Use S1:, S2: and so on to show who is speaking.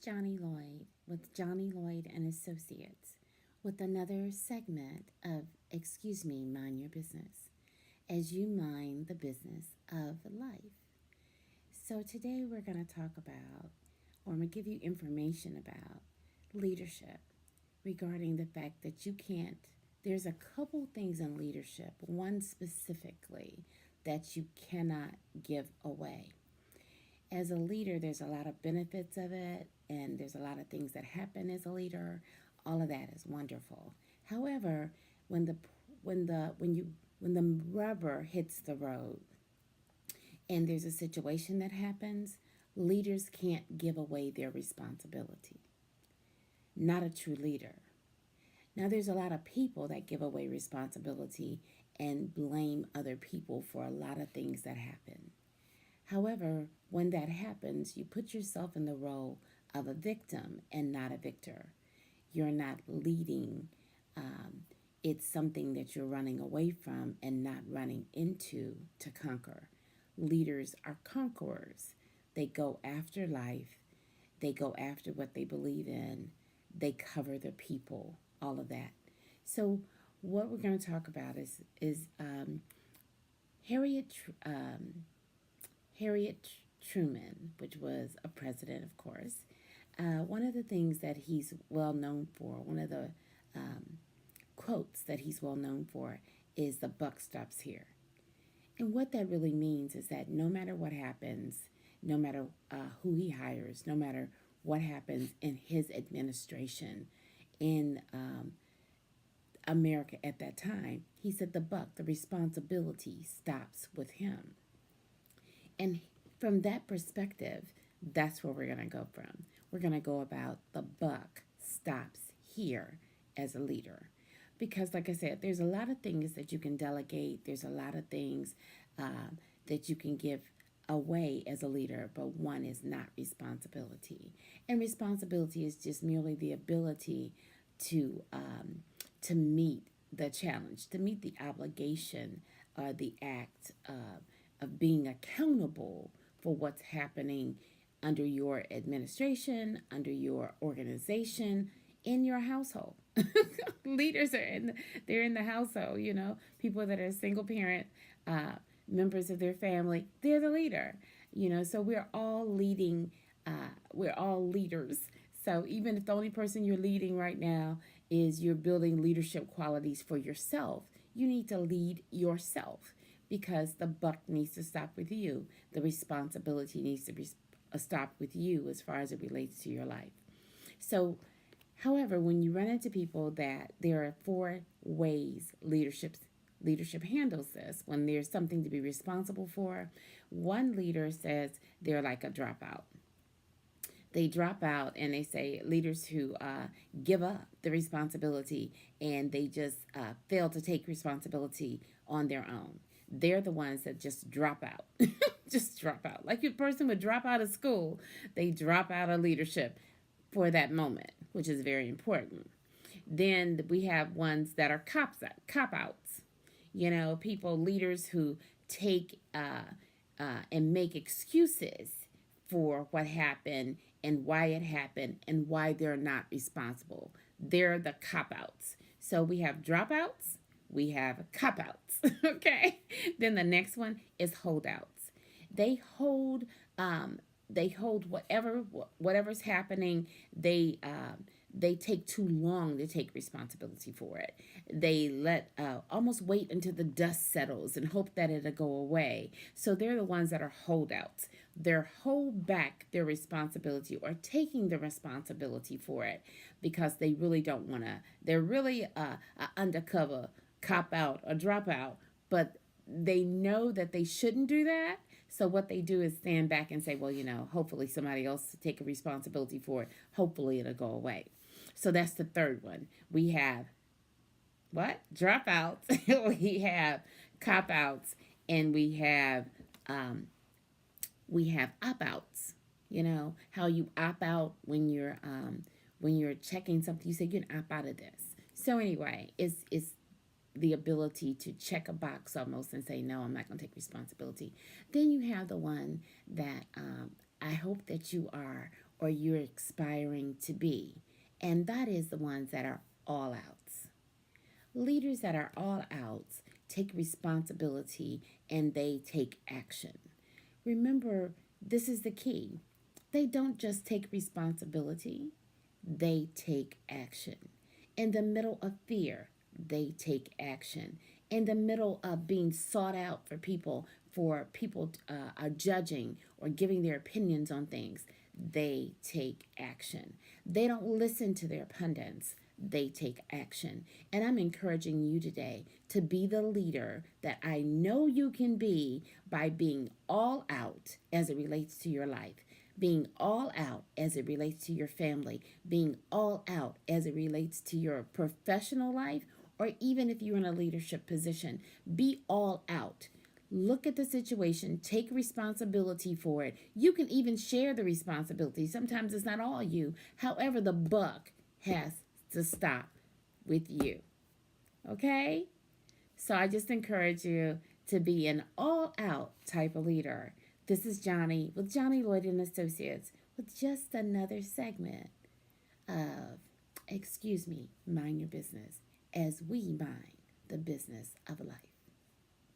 S1: Johnny Lloyd with Johnny Lloyd and Associates with another segment of Excuse Me, Mind Your Business as you mind the business of life. So, today we're going to talk about, or I'm going to give you information about leadership regarding the fact that you can't, there's a couple things in leadership, one specifically, that you cannot give away. As a leader, there's a lot of benefits of it, and there's a lot of things that happen as a leader. All of that is wonderful. However, when the when the rubber hits the road and there's a situation that happens, leaders can't give away their responsibility. Not a true leader. Now, there's a lot of people that give away responsibility and blame other people for a lot of things that happen. However, when that happens, you put yourself in the role of a victim and not a victor. You're not leading. It's something that you're running away from and not running into to conquer. Leaders are conquerors. They go after life. They go after what they believe in. They cover the people, all of that. So what we're going to talk about is Harriet Harriet Truman, which was a president, of course. One of the things that he's well known for, one of the quotes that he's well known for, is the buck stops here. And what that really means is that no matter what happens, no matter who he hires, no matter what happens in his administration in America at that time, he said the responsibility stops with him. And from that perspective, that's where we're going to go from. We're going to go about the buck stops here as a leader. Because, like I said, there's a lot of things that you can delegate. There's a lot of things that you can give away as a leader, but one is not responsibility. And responsibility is just merely the ability to meet the challenge, to meet the obligation, the act of being accountable for what's happening under your administration, under your organization, in your household. Leaders they're in the household, people that are single parent, members of their family, they're the leader, so we're all leading, we're all leaders. So even if the only person you're leading right now is you're building leadership qualities for yourself, you need to lead yourself because the buck needs to stop with you. The responsibility needs to stop with you as far as it relates to your life. So, however, when you run into people that there are 4 ways leadership handles this, when there's something to be responsible for, one leader says they're like a dropout. They drop out and they say leaders who give up the responsibility and they just fail to take responsibility on their own. They're the ones that just drop out. Just drop out. Like a person would drop out of school, they drop out of leadership for that moment, which is very important. Then we have ones that are cop outs. People, leaders who take and make excuses for what happened and why it happened and why they're not responsible. They're the cop outs. So we have dropouts, we have cop outs. Okay. Then the next one is holdouts. They hold whatever's happening. They take too long to take responsibility for it. They let almost wait until the dust settles and hope that it'll go away. So they're the ones that are holdouts. They're hold back their responsibility or taking the responsibility for it because they really don't want to. They're really a undercover cop out or drop out, but they know that they shouldn't do that. So what they do is stand back and say, well, hopefully somebody else will take a responsibility for it. Hopefully it'll go away. So that's the third one. We have what? Dropouts. We have cop outs, and we have opt outs. How you opt out when you're checking something. You say you can opt out of this. So anyway, it's the ability to check a box almost and say, no, I'm not going to take responsibility. Then you have the one that I hope that you are or you're aspiring to be. And that is the ones that are all outs. Leaders that are all outs take responsibility and they take action. Remember, this is the key. They don't just take responsibility, they take action. In the middle of fear, they take action. In the middle of being sought out for people are judging or giving their opinions on things, they take action. They don't listen to their pundits, they take action. And I'm encouraging you today to be the leader that I know you can be by being all out as it relates to your life, being all out as it relates to your family, being all out as it relates to your professional life, or even if you're in a leadership position, be all out. Look at the situation, take responsibility for it. You can even share the responsibility. Sometimes it's not all you. However, the buck has to stop with you. Okay? So I just encourage you to be an all out type of leader. This is Johnnie with Johnnie, Lloyd and Associates with just another segment of, Mind Your Business, as we mind the business of life.